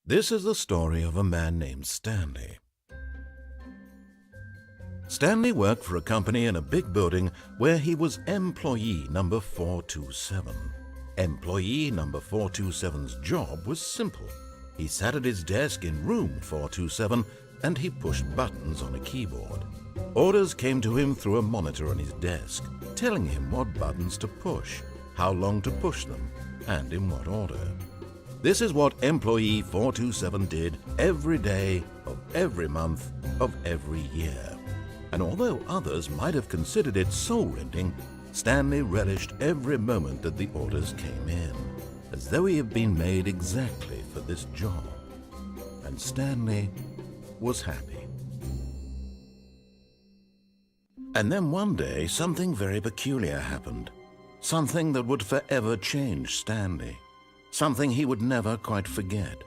This is the story of a man named Stanley. Stanley worked for a company in a big building where he was employee number 427. Employee number 427's job was simple. He sat at his desk in room 427 and he pushed buttons on a keyboard. Orders came to him through a monitor on his desk, telling him what buttons to push, how long to push them, and in what order. This is what employee 427 did every day of every month of every year. And although others might have considered it soul-rending, Stanley relished every moment that the orders came in, as though he had been made exactly for this job. And Stanley was happy. And then one day, something very peculiar happened. Something that would forever change Stanley. Something he would never quite forget.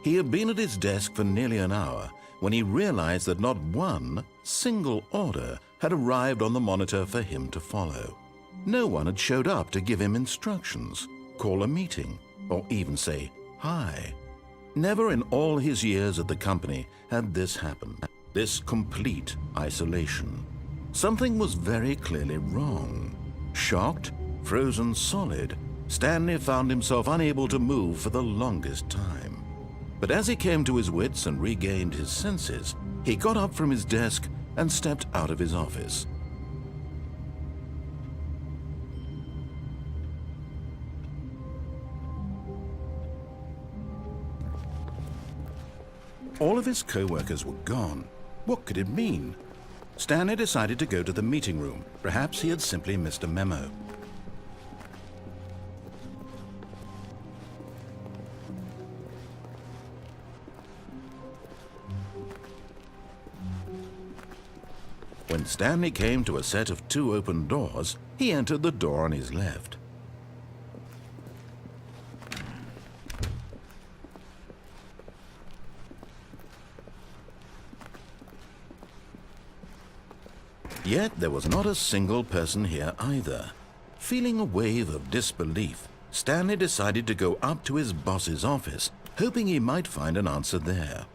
He had been at his desk for nearly an hour when he realized that not one single order had arrived on the monitor for him to follow. No one had showed up to give him instructions, call a meeting, or even say hi. Never in all his years at the company had this happened, this complete isolation. Something was very clearly wrong. Shocked, frozen solid, Stanley found himself unable to move for the longest time. But as he came to his wits and regained his senses, he got up from his desk and stepped out of his office. All of his co-workers were gone. What could it mean? Stanley decided to go to the meeting room. Perhaps he had simply missed a memo. When Stanley came to a set of 2 open doors, he entered the door on his left. Yet there was not a single person here either. Feeling a wave of disbelief, Stanley decided to go up to his boss's office, hoping he might find an answer there.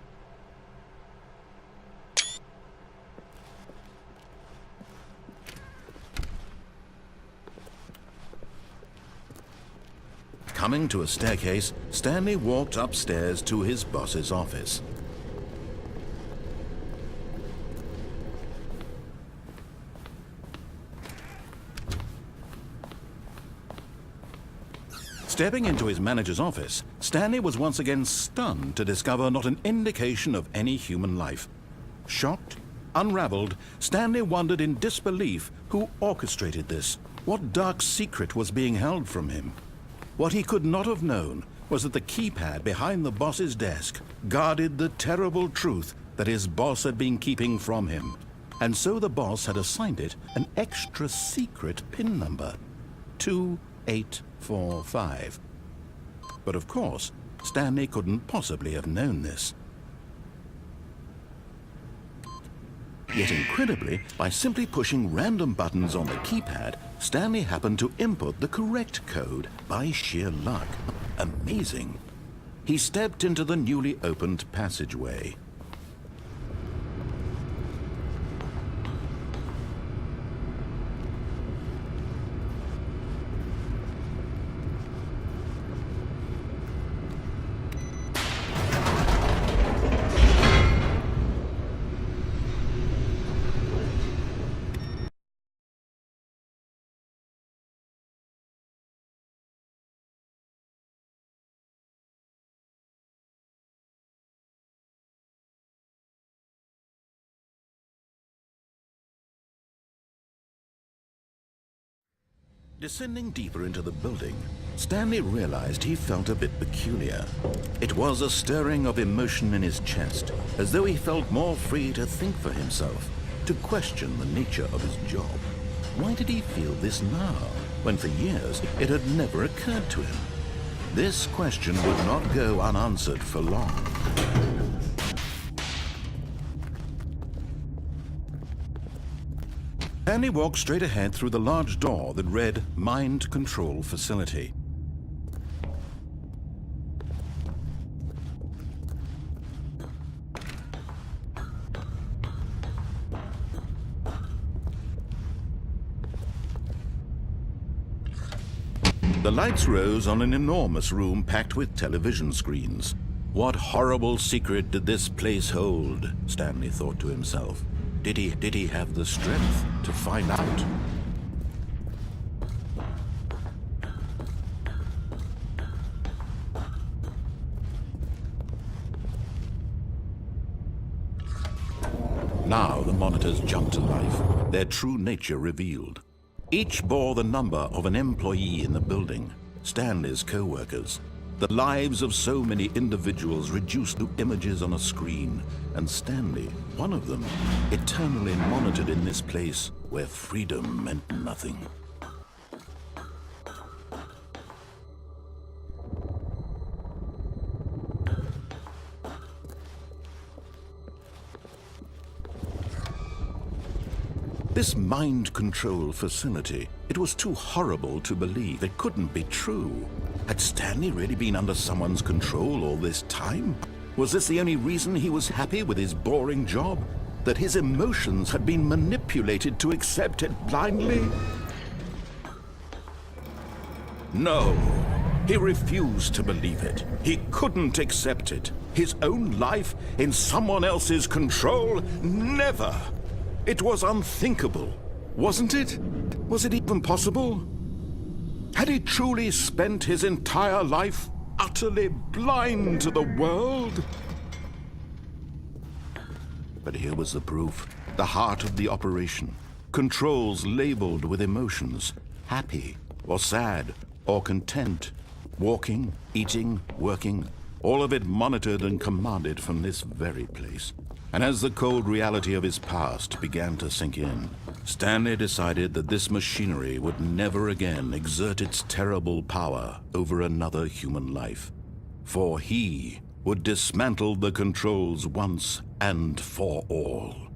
Coming to a staircase, Stanley walked upstairs to his boss's office. Stepping into his manager's office, Stanley was once again stunned to discover not an indication of any human life. Shocked, unraveled, Stanley wondered in disbelief who orchestrated this, what dark secret was being held from him. What he could not have known was that the keypad behind the boss's desk guarded the terrible truth that his boss had been keeping from him. And so the boss had assigned it an extra secret PIN number, 2845. But of course, Stanley couldn't possibly have known this. Yet incredibly, by simply pushing random buttons on the keypad, Stanley happened to input the correct code by sheer luck. Amazing. He stepped into the newly opened passageway. Descending deeper into the building, Stanley realized he felt a bit peculiar. It was a stirring of emotion in his chest, as though he felt more free to think for himself, to question the nature of his job. Why did he feel this now, when for years it had never occurred to him? This question would not go unanswered for long. Stanley walked straight ahead through the large door that read Mind Control Facility. The lights rose on an enormous room packed with television screens. What horrible secret did this place hold? Stanley thought to himself. Did he have the strength to find out? Now the monitors jumped to life, their true nature revealed. Each bore the number of an employee in the building, Stanley's co-workers. The lives of so many individuals reduced to images on a screen, and Stanley, one of them, eternally monitored in this place where freedom meant nothing. This mind control facility, it was too horrible to believe. It couldn't be true. Had Stanley really been under someone's control all this time? Was this the only reason he was happy with his boring job? That his emotions had been manipulated to accept it blindly? No, he refused to believe it. He couldn't accept it. His own life in someone else's control? Never! It was unthinkable, wasn't it? Was it even possible? Had he truly spent his entire life utterly blind to the world? But here was the proof, the heart of the operation. Controls labeled with emotions, happy or sad or content, walking, eating, working, all of it monitored and commanded from this very place. And as the cold reality of his past began to sink in, Stanley decided that this machinery would never again exert its terrible power over another human life. For he would dismantle the controls once and for all.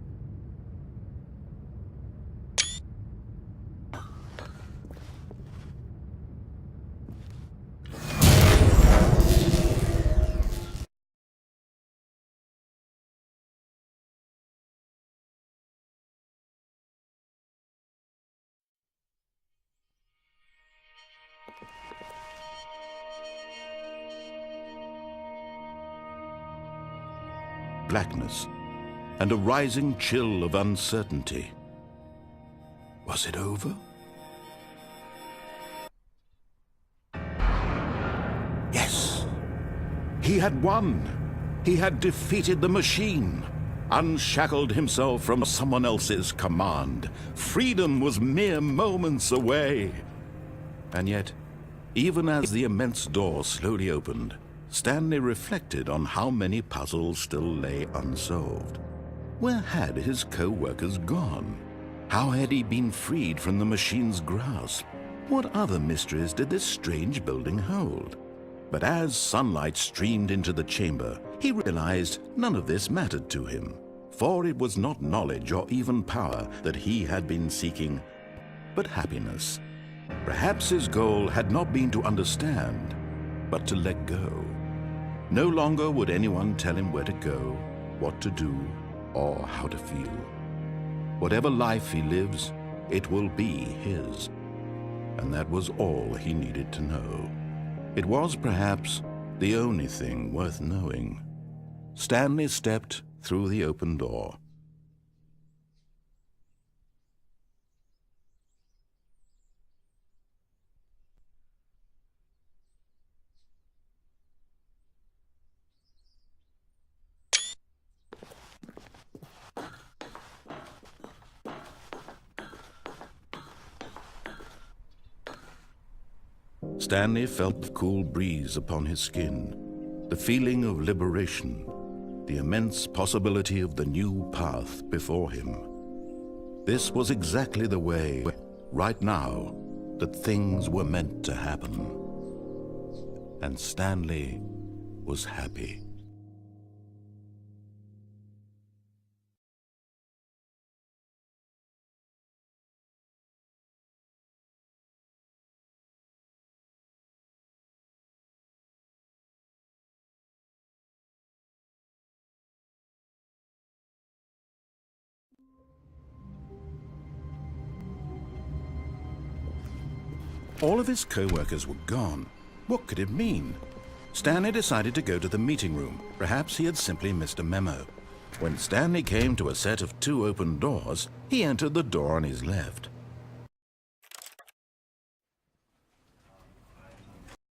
Blackness, and a rising chill of uncertainty. Was it over? Yes! He had won! He had defeated the machine, unshackled himself from someone else's command. Freedom was mere moments away. And yet, even as the immense door slowly opened, Stanley reflected on how many puzzles still lay unsolved. Where had his co-workers gone? How had he been freed from the machine's grasp? What other mysteries did this strange building hold? But as sunlight streamed into the chamber, he realized none of this mattered to him, for it was not knowledge or even power that he had been seeking, but happiness. Perhaps his goal had not been to understand, but to let go. No longer would anyone tell him where to go, what to do, or how to feel. Whatever life he lives, it will be his. And that was all he needed to know. It was perhaps the only thing worth knowing. Stanley stepped through the open door. Stanley felt the cool breeze upon his skin, the feeling of liberation, the immense possibility of the new path before him. This was exactly the way, right now, that things were meant to happen. And Stanley was happy. All of his co-workers were gone. What could it mean? Stanley decided to go to the meeting room. Perhaps he had simply missed a memo. When Stanley came to a set of 2 open doors, he entered the door on his left.